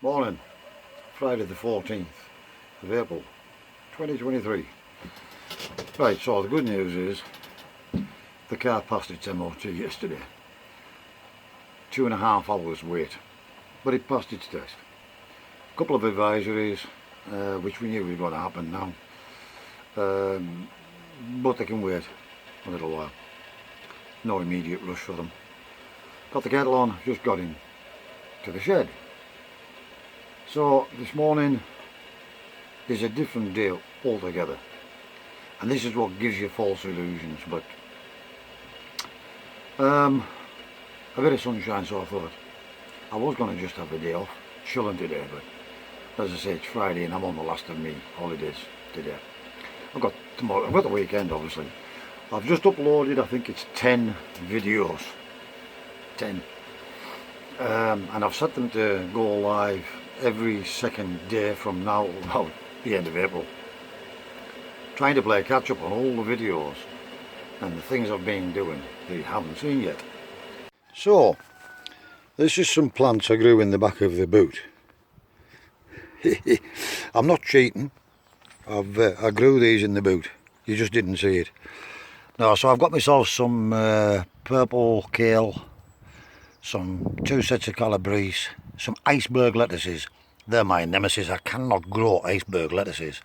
Morning, Friday the 14th of April 2023. Right, so the good news is the car passed its MOT yesterday. 2.5 hours wait, but it passed its test. A couple of advisories, which we knew was going to happen now, but they can wait a little while. No immediate rush for them. Got the kettle on, just got in to the shed. So this morning is a different day altogether, and this is what gives you false illusions. But a bit of sunshine, so I thought I was going to just have a day off, chilling today, but as I say, it's Friday and I'm on the last of me holidays today. I've got tomorrow, I've got the weekend obviously. I've just uploaded, I think it's 10 videos, 10, and I've set them to go live every second day from now about the end of April. Trying to play catch up on all the videos and the things I've been doing that you haven't seen yet. So, this is some plants I grew in the back of the boot. I'm not cheating. I grew these in the boot. You just didn't see it. No, so I've got myself some purple kale, some 2 sets of calabrese, some iceberg lettuces. They're my nemesis. I cannot grow iceberg lettuces.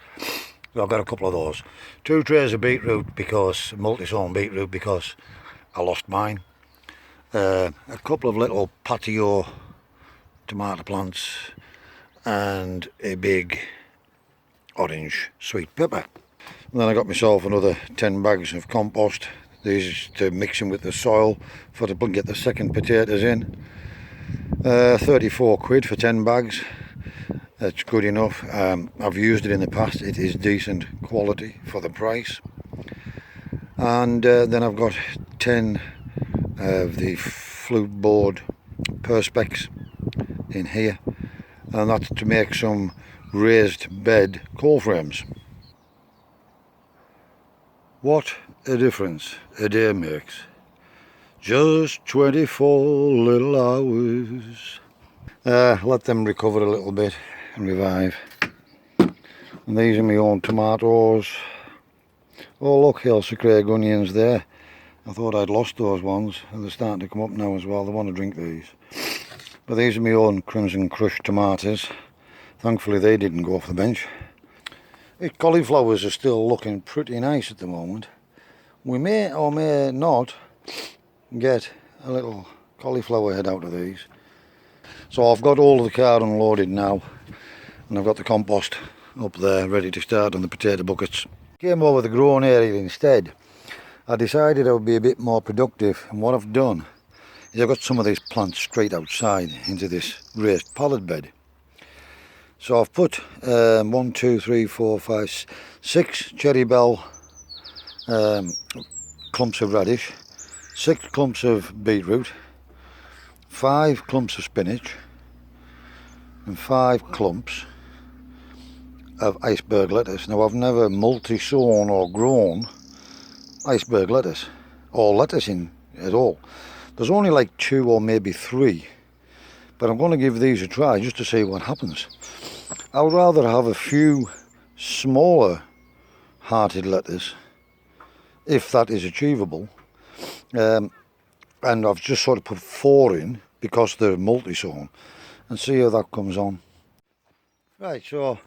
So I've got a couple of those. 2 trays of beetroot, because multi-sown beetroot, because I lost mine. A couple of little patio tomato plants and a big orange sweet pepper. And then I got myself another 10 bags of compost. These to mix in with the soil for to get the second potatoes in. 34 quid for 10 bags. That's good enough. I've used it in the past. It is decent quality for the price. And then I've got 10 of the flute board perspex in here, and that's to make some raised bed coal frames. What a difference a day makes. Just 24 little hours. Let them recover a little bit and revive. And these are my own tomatoes. Oh look, Ailsa Craig onions there. I thought I'd lost those ones, and they're starting to come up now as well. They want to drink these. But these are my own Crimson Crush tomatoes. Thankfully they didn't go off the bench. The cauliflowers are still looking pretty nice at the moment. We may or may not get a little cauliflower head out of these. So I've got all of the car unloaded now, and I've got the compost up there ready to start on the potato buckets. Came over the grown area instead. I decided I would be a bit more productive, and what I've done is I've got some of these plants straight outside into this raised pallet bed. So I've put 1, 2, 3, 4, 5, 6 cherry bell clumps of radish, 6 clumps of beetroot, 5 clumps of spinach, and 5 clumps of iceberg lettuce. Now I've never multi-sown or grown iceberg lettuce or lettuce in at all. There's only like 2 or maybe 3, but I'm going to give these a try just to see what happens. I would rather have a few smaller hearted lettuce, if that is achievable, and I've just sort of put 4 in because they're multi-sown, and see how that comes on. Right, so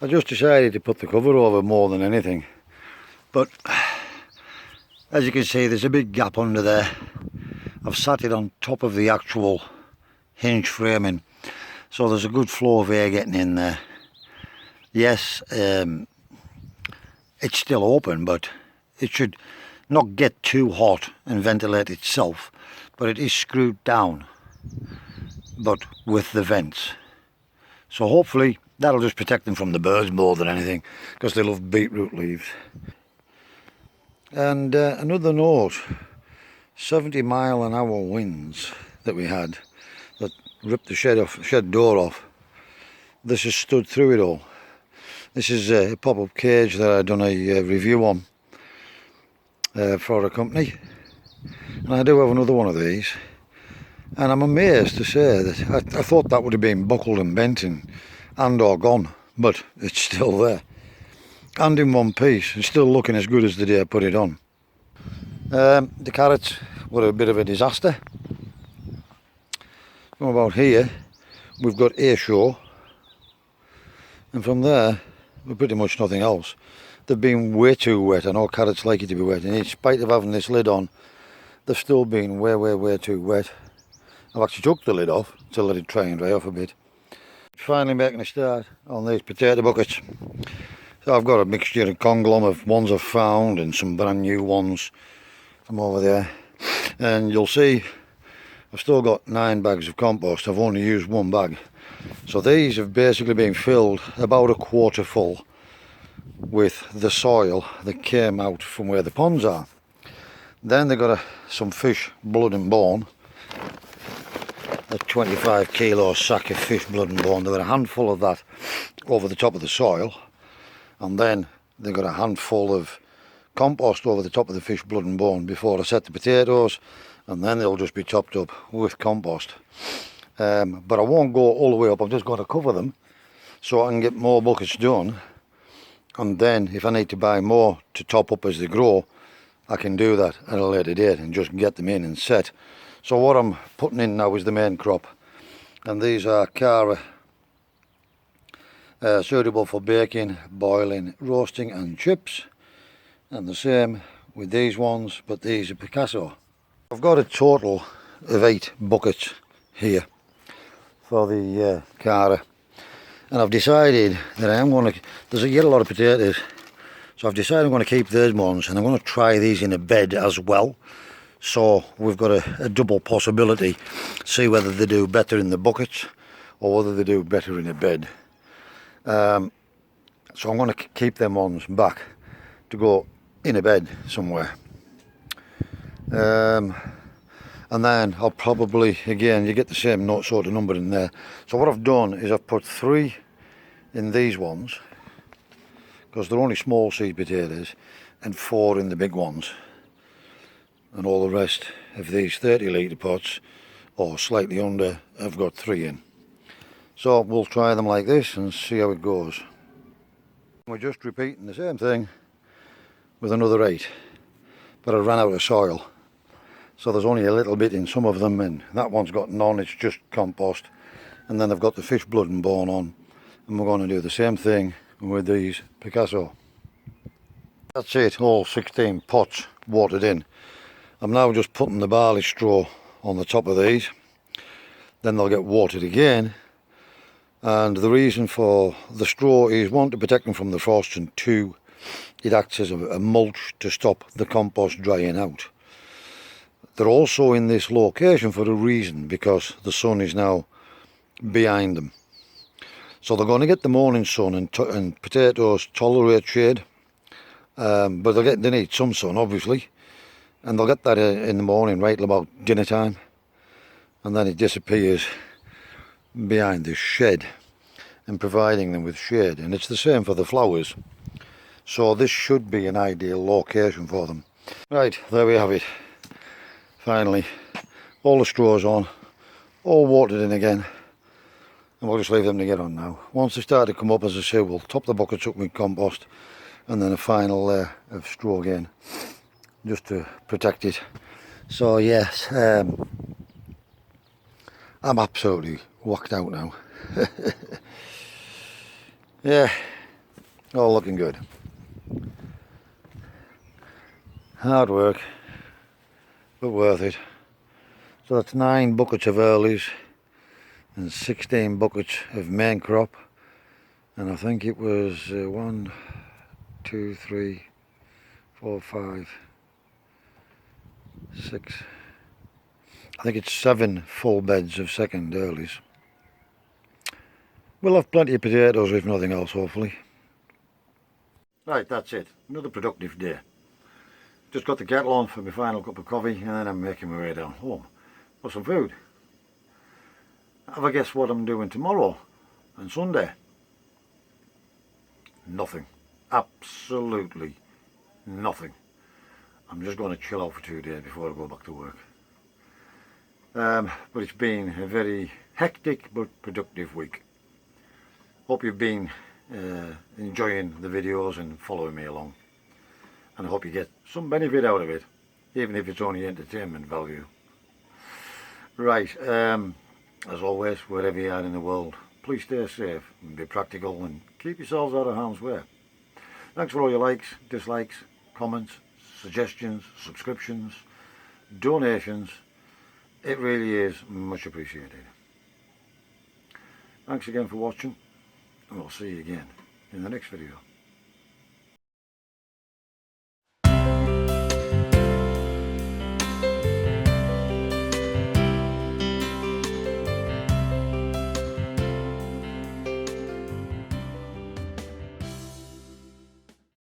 I just decided to put the cover over more than anything, but as you can see there's a big gap under there. I've sat it on top of the actual hinge framing, so there's a good flow of air getting in there. Yes, it's still open, but it should not get too hot and ventilate itself, but it is screwed down, but with the vents. So hopefully that'll just protect them from the birds more than anything, because they love beetroot leaves. And another note, 70-mile-an-hour winds that we had that ripped the shed door off. This has stood through it all. This is a pop-up cage that I've done a review on for a company, and I do have another one of these, And I'm amazed to say that I thought that would have been buckled and bent and or gone, but it's still there. And in one piece, it's still looking as good as the day I put it on. The carrots were a bit of a disaster. From about here, we've got a show, and from there, we're pretty much nothing else. They've been way too wet. I know carrots like it to be wet, and in spite of having this lid on, they've still been way too wet. I've actually took the lid off to let it try and dry off a bit. Finally making a start on these potato buckets. So I've got a mixture of conglomerate of ones I've found and some brand new ones from over there. And you'll see I've still got 9 bags of compost. I've only used 1 bag. So these have basically been filled about a quarter full with the soil that came out from where the ponds are. Then they've got some fish blood and bone, a 25 kilo sack of fish blood and bone. They've got a handful of that over the top of the soil, and then they've got a handful of compost over the top of the fish blood and bone before I set the potatoes, and then they'll just be topped up with compost. But I won't go all the way up. I'm just going to cover them so I can get more buckets done, and then if I need to buy more to top up as they grow, I can do that at a later date and just get them in and set. So what I'm putting in now is the main crop, and these are Cara, suitable for baking, boiling, roasting and chips, and the same with these ones, but these are Picasso. I've got a total of 8 buckets here for the Cara, and I've decided that I am going to, there's a lot of potatoes, so I've decided I'm going to keep those ones, and I'm going to try these in a bed as well. So we've got a double possibility, see whether they do better in the buckets or whether they do better in a bed. So I'm going to keep them ones back to go in a bed somewhere. And then I'll probably, again, you get the same sort of number in there. So what I've done is I've put 3 in these ones, because they're only small seed potatoes, and 4 in the big ones. And all the rest of these 30 litre pots, or slightly under, I've got 3 in. So we'll try them like this and see how it goes. We're just repeating the same thing with another 8, but I ran out of soil, so there's only a little bit in some of them, and that one's got none, it's just compost. And then I've got the fish blood and bone on, and we're going to do the same thing with these Picasso. That's it, all 16 pots watered in. I'm now just putting the barley straw on the top of these, then they'll get watered again. And the reason for the straw is, 1, to protect them from the frost, and 2, it acts as a mulch to stop the compost drying out. They're also in this location for a reason, because the sun is now behind them. So they're going to get the morning sun, and potatoes tolerate shade, but they need some sun obviously, and they'll get that in the morning right about dinner time, and then it disappears behind this shed and providing them with shade. And it's the same for the flowers, so this should be an ideal location for them. Right, there we have it. Finally all the straws on, all watered in again, and we'll just leave them to get on now. Once they start to come up, as I say, we'll top the buckets up with compost, and then a final layer of straw again just to protect it. So yes, I'm absolutely whacked out now. Yeah, all looking good. Hard work, but worth it. So that's 9 buckets of earlies and 16 buckets of main crop, and I think it was 1, 2, 3, 4, 5, 6, I think it's 7 full beds of second earlies. We'll have plenty of potatoes if nothing else, hopefully. Right, that's it. Another productive day. Just got the kettle on for my final cup of coffee, and then I'm making my way down home for some food. Have a guess what I'm doing tomorrow and Sunday? Nothing. Absolutely nothing. I'm just going to chill out for 2 days before I go back to work. But it's been a very hectic but productive week. Hope you've been enjoying the videos and following me along, and I hope you get some benefit out of it, even if it's only entertainment value. Right, as always, wherever you are in the world, please stay safe and be practical and keep yourselves out of harm's way. Thanks for all your likes, dislikes, comments, suggestions, subscriptions, donations. It really is much appreciated. Thanks again for watching, and we'll see you again in the next video.